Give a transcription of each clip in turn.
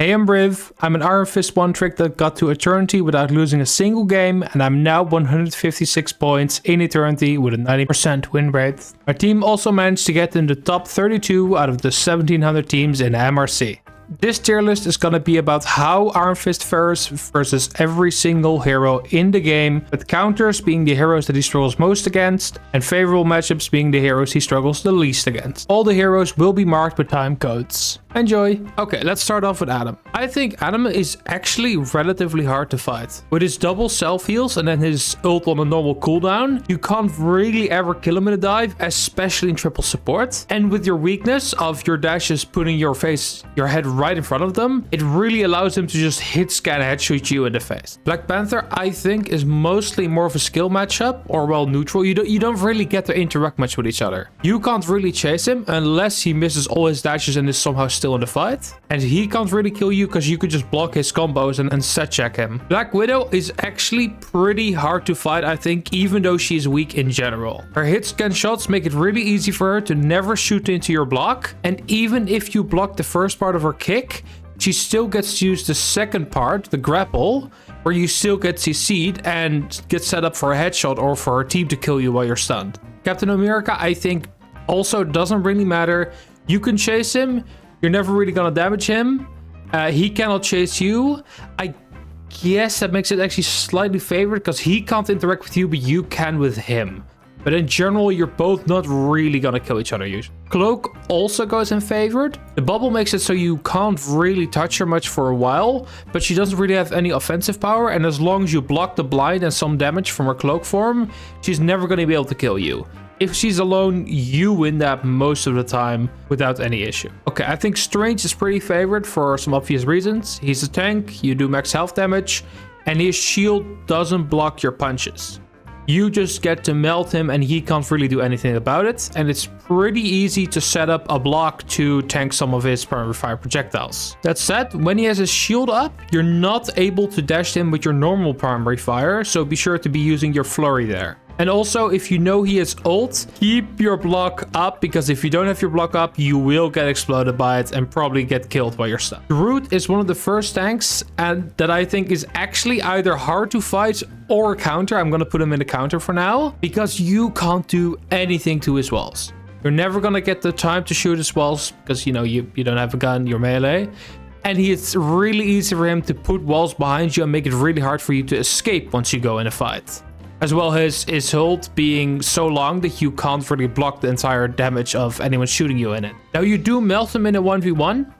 Hey, I'm Briv. I'm an Iron Fist one trick that got to Eternity without losing a single game, and I'm now 156 points in Eternity with a 90% win rate. My team also managed to get in the top 32 out of the 1700 teams in MRC. This tier list is gonna be about how Iron Fist fares versus every single hero in the game, with counters being the heroes that he struggles most against, and favorable matchups being the heroes he struggles the least against. All the heroes will be marked with time codes. Enjoy! Okay, let's start off with Adam. I think Adam is actually relatively hard to fight. With his double self heals and then his ult on a normal cooldown, you can't really ever kill him in a dive, especially in triple support. And with your weakness of your dashes putting your head right in front of them, it really allows him to just hit scan headshot you in the face. Black Panther, I think, is mostly more of a skill matchup, or well, neutral. You don't really get to interact much with each other. You can't really chase him unless he misses all his dashes and is somehow still in the fight. And he can't really kill you because you could just block his combos and set check him. Black Widow is actually pretty hard to fight, I think, even though she's weak in general. Her hit scan shots make it really easy for her to never shoot into your block, and even if you block the first part of her kick, she still gets to use the second part, the grapple, where you still get CC'd and get set up for a headshot or for her team to kill you while you're stunned. Captain America, I think, also doesn't really matter. You can chase him. You're never really gonna damage him. He cannot chase you. I guess that makes it actually slightly favored because he can't interact with you, but you can with him. But in general, you're both not really gonna kill each other usually. Cloak also goes in favored. The bubble makes it so you can't really touch her much for a while, but she doesn't really have any offensive power, and as long as you block the blind and some damage from her cloak form, she's never gonna be able to kill you. If she's alone, you win that most of the time without any issue. Okay, I think Strange is pretty favored for some obvious reasons. He's a tank, you do max health damage, and his shield doesn't block your punches. You just get to melt him and he can't really do anything about it. And it's pretty easy to set up a block to tank some of his primary fire projectiles. That said, when he has his shield up, you're not able to dash him with your normal primary fire. So be sure to be using your flurry there. And also, if you know he has ult, keep your block up, because if you don't have your block up, you will get exploded by it and probably get killed while you're stuck. Groot is one of the first tanks and that I think is actually either hard to fight or counter. I'm going to put him in the counter for now, because you can't do anything to his walls. You're never going to get the time to shoot his walls because, you know, you don't have a gun, you're melee. And it's really easy for him to put walls behind you and make it really hard for you to escape once you go in a fight. As well as his ult being so long that you can't really block the entire damage of anyone shooting you in it. Now you do melt him in a 1v1,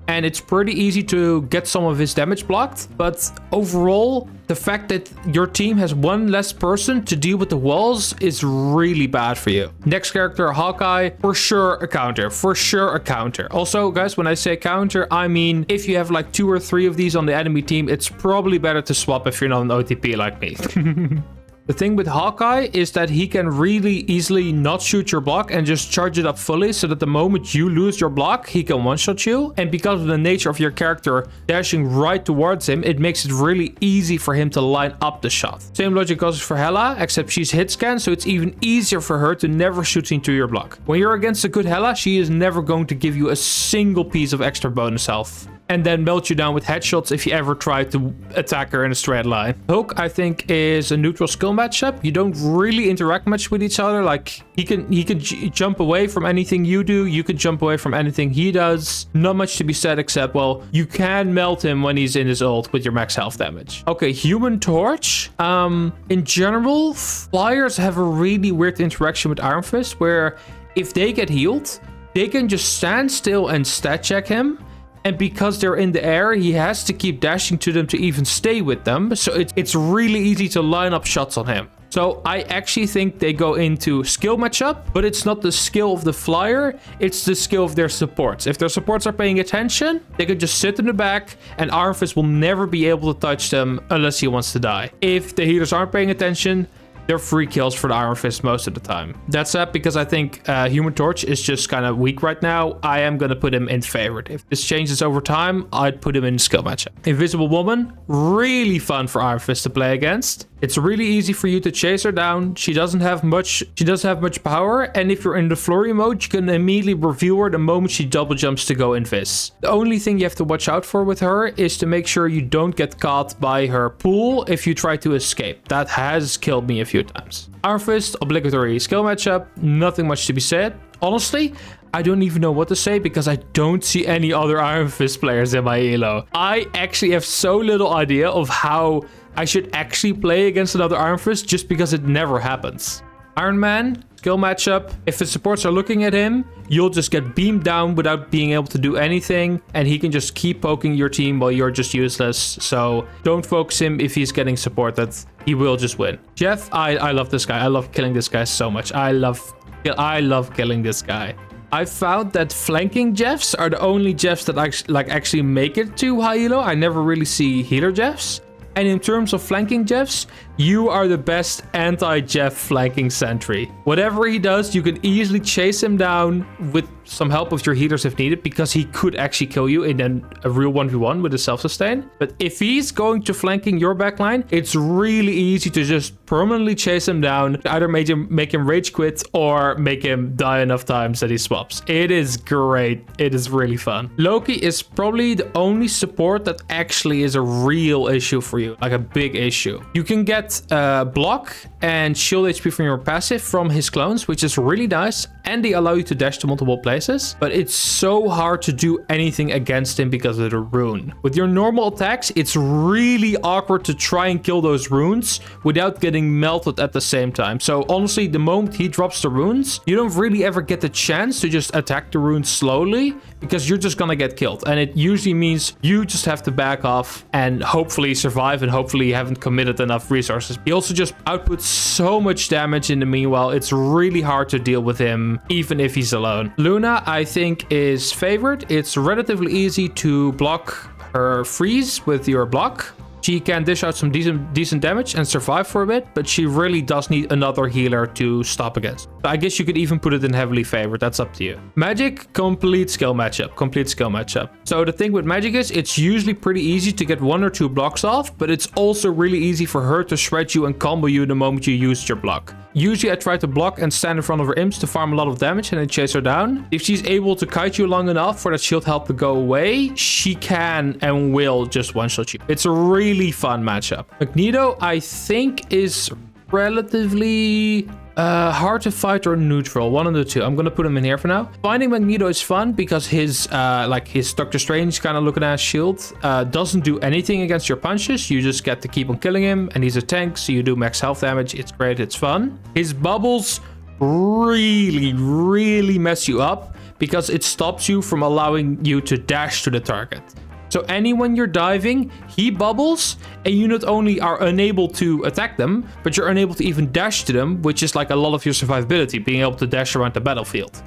and it's pretty easy to get some of his damage blocked. But overall, the fact that your team has one less person to deal with the walls is really bad for you. Next character, Hawkeye, for sure a counter. For sure a counter. Also, guys, when I say counter, I mean if you have like 2 or 3 of these on the enemy team, it's probably better to swap if you're not an OTP like me. The thing with Hawkeye is that he can really easily not shoot your block and just charge it up fully, so that the moment you lose your block, he can one-shot you. And because of the nature of your character dashing right towards him, it makes it really easy for him to line up the shot. Same logic goes for Hela, except she's hit scan, so it's even easier for her to never shoot into your block. When you're against a good Hela, she is never going to give you a single piece of extra bonus health, and then melt you down with headshots if you ever try to attack her in a straight line. Hulk, I think, is a neutral skill matchup. You don't really interact much with each other. Like, he can jump away from anything you do. You can jump away from anything he does. Not much to be said except, well, you can melt him when he's in his ult with your max health damage. Okay, Human Torch. In general, flyers have a really weird interaction with Iron Fist, where if they get healed, they can just stand still and stat check him. And because they're in the air, he has to keep dashing to them to even stay with them. So it's really easy to line up shots on him. So I actually think they go into skill matchup, but it's not the skill of the flyer, it's the skill of their supports. If their supports are paying attention, they can just sit in the back and Iron Fist will never be able to touch them unless he wants to die. If the healers aren't paying attention, they're free kills for the Iron Fist most of the time. That's sad because I think Human Torch is just kind of weak right now. I am going to put him in favorite. If this changes over time, I'd put him in skill matchup. Invisible Woman, really fun for Iron Fist to play against. It's really easy for you to chase her down. She doesn't have much power, and if you're in the flurry mode, you can immediately reveal her the moment she double jumps to go invis. The only thing you have to watch out for with her is to make sure you don't get caught by her pool if you try to escape. That has killed me a few times. Iron Fist, obligatory skill matchup, nothing much to be said. Honestly, I don't even know what to say because I don't see any other Iron Fist players in my elo. I actually have so little idea of how I should actually play against another Iron Fist just because it never happens. Iron Man, skill matchup. If his supports are looking at him, you'll just get beamed down without being able to do anything, and he can just keep poking your team while you're just useless. So don't focus him if he's getting supported. He will just win. Jeff, I love this guy. I love killing this guy so much. I love killing this guy. I found that flanking Jeffs are the only Jeffs that actually make it to high elo. I never really see healer Jeffs. And in terms of flanking Jeffs, you are the best anti-Jeff flanking sentry. Whatever he does, you can easily chase him down with some help with your healers if needed, because he could actually kill you in a real 1v1 with a self-sustain. But if he's going to flanking your backline, it's really easy to just permanently chase him down, either make him rage quit or make him die enough times that he swaps. It is great. It is really fun. Loki is probably the only support that actually is a real issue for you, like a big issue. You can get block and shield HP from your passive from his clones, which is really nice, and they allow you to dash to multiple places, but it's so hard to do anything against him because of the rune. With your normal attacks, it's really awkward to try and kill those runes without getting melted at the same time. So honestly, the moment he drops the runes, you don't really ever get the chance to just attack the runes slowly, because you're just gonna get killed, and it usually means you just have to back off and hopefully survive, and hopefully you haven't committed enough resources. He also just outputs so much damage in the meanwhile. It's really hard to deal with him even if he's alone. Luna, I think, is favorite. It's relatively easy to block her freeze with your block. She can dish out some decent damage and survive for a bit, but she really does need another healer to stop against. I guess you could even put it in heavily favored. That's up to you. Magik, complete skill matchup. So the thing with Magik is it's usually pretty easy to get 1 or 2 blocks off, but it's also really easy for her to shred you and combo you the moment you use your block. Usually I try to block and stand in front of her imps to farm a lot of damage and then chase her down. If she's able to kite you long enough for that shield health to go away, she can and will just one-shot you. It's a really fun matchup. Magneto, I think, is relatively hard to fight or neutral. One of the two. I'm gonna put him in here for now. Finding Magneto is fun because his Doctor Strange kind of looking ass shield doesn't do anything against your punches. You just get to keep on killing him, and he's a tank, so you do max health damage. It's great. It's fun. His bubbles really mess you up because it stops you from allowing you to dash to the target. So when you're diving, he bubbles, and you not only are unable to attack them, but you're unable to even dash to them, which is like a lot of your survivability, being able to dash around the battlefield.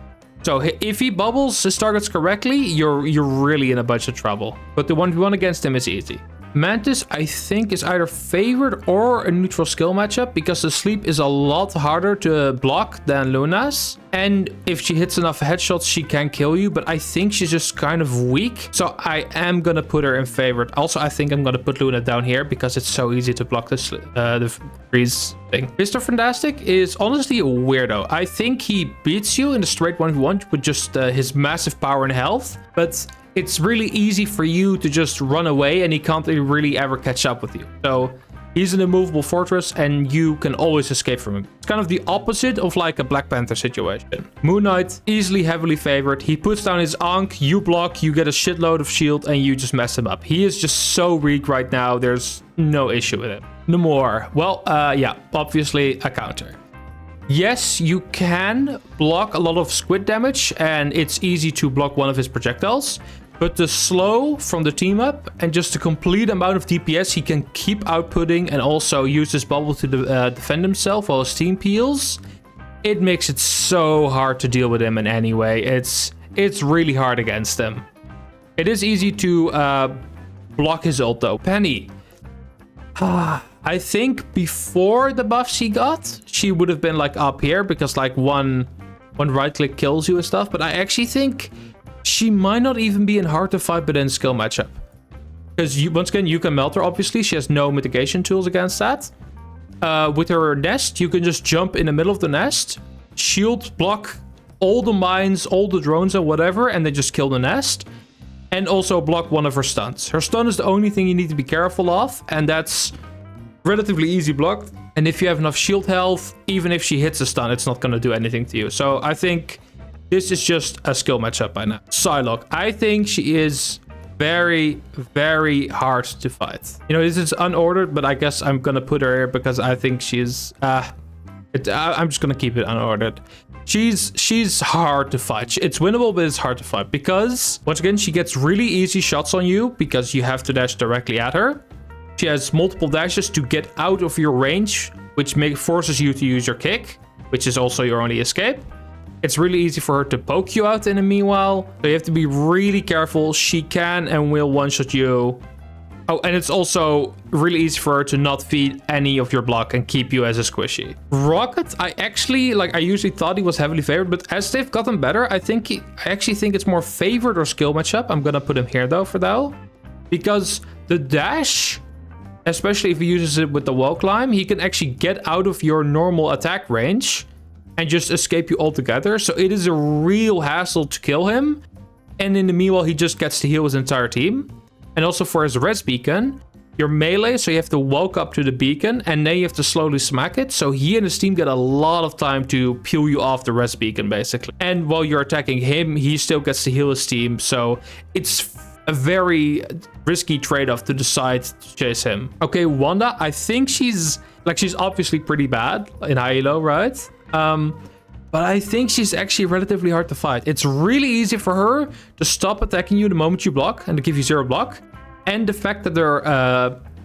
So if he bubbles his targets correctly, you're really in a bunch of trouble. But the 1v1 against him is easy. Mantis, I think, is either favored or a neutral skill matchup because the sleep is a lot harder to block than Luna's. And if she hits enough headshots, she can kill you, but I think she's just kind of weak. So I am going to put her in favorite. Also, I think I'm going to put Luna down here because it's so easy to block this, the freeze thing. Mr. Fantastic is honestly a weirdo. I think he beats you in a straight 1v1 with just his massive power and health, but it's really easy for you to just run away and he can't really ever catch up with you. So he's an immovable fortress and you can always escape from him. It's kind of the opposite of like a Black Panther situation. Moon Knight, easily heavily favored. He puts down his Ankh, you block, you get a shitload of shield and you just mess him up. He is just so weak right now. There's no issue with it. Namor, well, yeah, obviously a counter. Yes, you can block a lot of squid damage and it's easy to block one of his projectiles. But the slow from the team up and just the complete amount of DPS he can keep outputting and also use his bubble to defend himself while his team peels, it makes it so hard to deal with him in any way. It's really hard against him. It is easy to block his ult though. Peni. I think before the buff she got, she would have been like up here because like one right click kills you and stuff. But I actually think she might not even be in hard to fight, but in skill matchup. Because once again, you can melt her, obviously. She has no mitigation tools against that. With her nest, you can just jump in the middle of the nest, shield, block all the mines, all the drones and whatever, and then just kill the nest. And also block one of her stuns. Her stun is the only thing you need to be careful of, and that's relatively easy blocked. And if you have enough shield health, even if she hits a stun, it's not going to do anything to you. So I think this is just a skill matchup by now. Psylocke. I think she is very, very hard to fight. You know, this is unordered, but I guess I'm going to put her here because I think she's... I'm just going to keep it unordered. She's hard to fight. It's winnable, but it's hard to fight because, once again, she gets really easy shots on you because you have to dash directly at her. She has multiple dashes to get out of your range, which forces you to use your kick, which is also your only escape. It's really easy for her to poke you out in the meanwhile, so you have to be really careful. She can and will one-shot you. Oh, and it's also really easy for her to not feed any of your block and keep you as a squishy. Rocket, I usually thought he was heavily favored, but as they've gotten better, I actually think it's more favored or skill matchup. I'm gonna put him here though for now, because the dash, especially if he uses it with the wall climb, he can actually get out of your normal attack range and just escape you altogether. So it is a real hassle to kill him. And in the meanwhile, he just gets to heal his entire team. And also for his res beacon, your melee, so you have to walk up to the beacon and then you have to slowly smack it. So he and his team get a lot of time to peel you off the res beacon, basically. And while you're attacking him, he still gets to heal his team. So it's a very risky trade-off to decide to chase him. Okay, Wanda, I think she's obviously pretty bad in high-elo, right? But I think she's actually relatively hard to fight. It's really easy for her to stop attacking you the moment you block and to give you 0 block. And the fact that their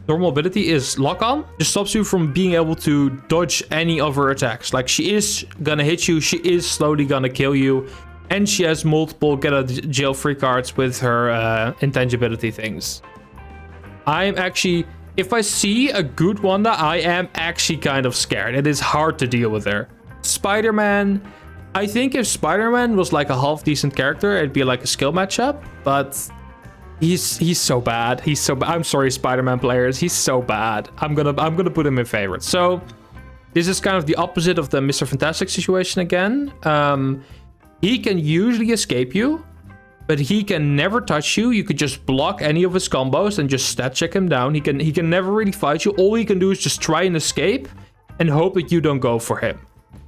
normal ability is lock on just stops you from being able to dodge any of her attacks. Like, she is gonna hit you, she is slowly gonna kill you, and she has multiple get out of jail free cards with her intangibility things. If I see a good Wanda, I am actually kind of scared. It is hard to deal with her. Spiderman, I think if Spiderman was like a half decent character, it'd be like a skill matchup, but he's so bad. He's so bad. I'm sorry, Spider-Man players. He's so bad. I'm gonna put him in favorite. So this is kind of the opposite of the Mr. Fantastic situation again. He can usually escape you, but he can never touch you. You could just block any of his combos and just stat check him down. He can never really fight you. All he can do is just try and escape and hope that you don't go for him.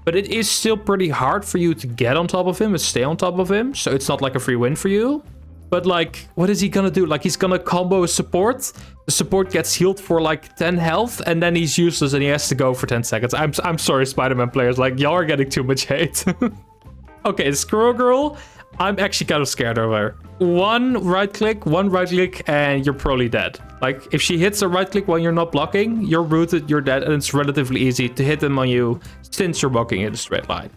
But it is still pretty hard for you to get on top of him and stay on top of him. So it's not like a free win for you. But like, what is he gonna do? Like, he's gonna combo a support. The support gets healed for like 10 health. And then he's useless and he has to go for 10 seconds. I'm sorry, Spider-Man players. Like, y'all are getting too much hate. Okay, Squirrel Girl. I'm actually kind of scared of her. One right click, and you're probably dead. Like, if she hits a right click while you're not blocking, you're rooted, you're dead, and it's relatively easy to hit them on you since you're walking in a straight line.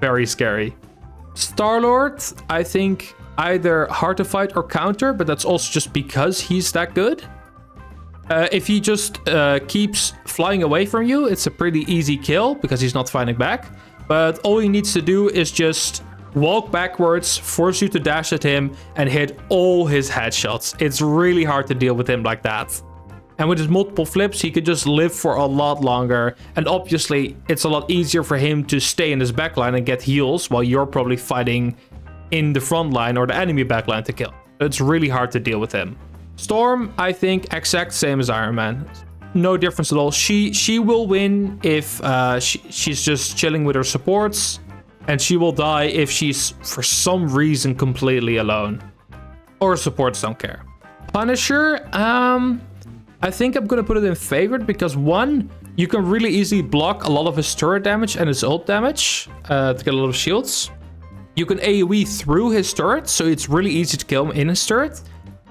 Very scary. Star-Lord, I think either hard to fight or counter, but that's also just because he's that good. If he just keeps flying away from you, it's a pretty easy kill because he's not fighting back. But all he needs to do is just walk backwards, force you to dash at him, and hit all his headshots. It's really hard to deal with him like that. And with his multiple flips, he could just live for a lot longer. And obviously, it's a lot easier for him to stay in his backline and get heals while you're probably fighting in the front line or the enemy backline to kill. It's really hard to deal with him. Storm, I think, exact same as Iron Man. No difference at all. She will win if she's just chilling with her supports. And she will die if she's, for some reason, completely alone. Or supports don't care. Punisher, I think I'm going to put it in favorite because, one, you can really easily block a lot of his turret damage and his ult damage to get a lot of shields. You can AoE through his turret, so it's really easy to kill him in his turret.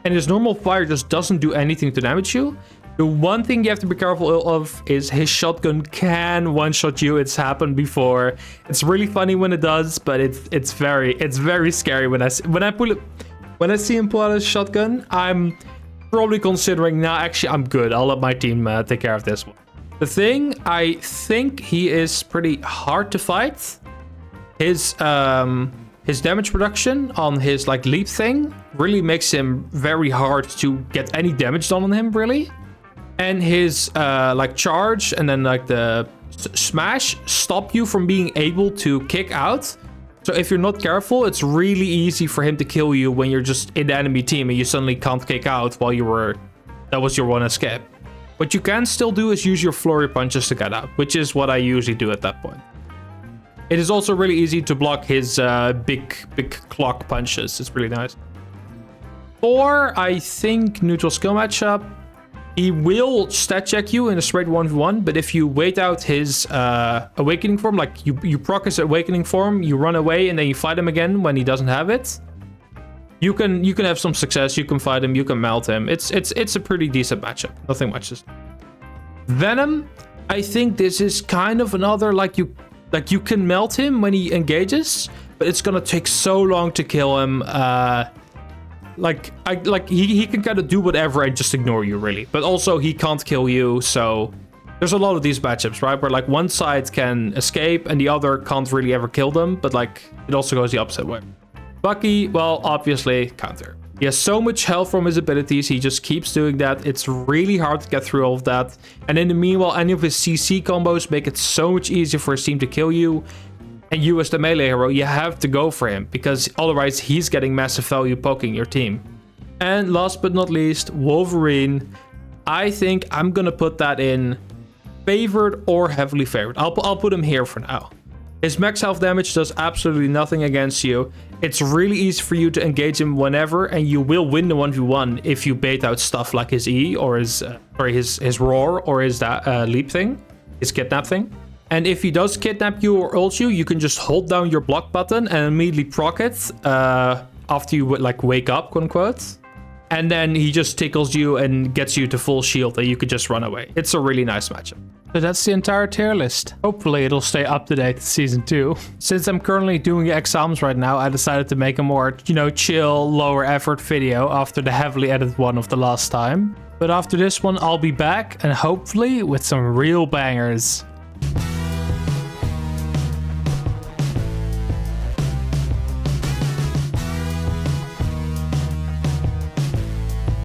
And his normal fire just doesn't do anything to damage you. The one thing you have to be careful of is his shotgun can one-shot you. It's happened before. It's really funny when it does, but it's very scary when I see him pull out his shotgun. I'm probably considering, nah, actually, I'm good. I'll let my team take care of this one. The thing, I think he is pretty hard to fight. His damage production on his like leap thing really makes him very hard to get any damage done on him, really. And his like charge and then like the smash stop you from being able to kick out. So if you're not careful, it's really easy for him to kill you when you're just in the enemy team and you suddenly can't kick out while you were... That was your one escape. What you can still do is use your flurry punches to get out, which is what I usually do at that point. It is also really easy to block his big clock punches. It's really nice. Thor, I think neutral skill matchup. He will stat check you in a straight 1v1, but if you wait out his awakening form, like you proc his awakening form, you run away and then you fight him again when he doesn't have it, you can have some success. You can fight him, you can melt him. It's a pretty decent matchup. Nothing much to say. Venom, I think this is kind of another you can melt him when he engages, but it's gonna take so long to kill him. He can kind of do whatever and just ignore you, really. But also he can't kill you, so there's a lot of these matchups, right? Where like one side can escape and the other can't really ever kill them, but like it also goes the opposite way. Bucky, well, obviously counter. He has so much health from his abilities, he just keeps doing that. It's really hard to get through all of that. And in the meanwhile, any of his CC combos make it so much easier for his team to kill you. And you as the melee hero, you have to go for him, because otherwise he's getting massive value poking your team. And last but not least, Wolverine. I think I'm gonna put that in favored or heavily favored. I'll put him here for now. His max health damage does absolutely nothing against you. It's really easy for you to engage him whenever, and you will win the 1v1 if you bait out stuff like his E or his roar or his leap thing, his kidnap thing. And if he does kidnap you or ult you, you can just hold down your block button and immediately proc it after you like wake up, quote unquote. And then he just tickles you and gets you to full shield and you could just run away. It's a really nice matchup. So that's the entire tier list. Hopefully it'll stay up to date season 2. Since I'm currently doing exams right now, I decided to make a more, chill, lower effort video after the heavily edited one of the last time. But after this one, I'll be back and hopefully with some real bangers.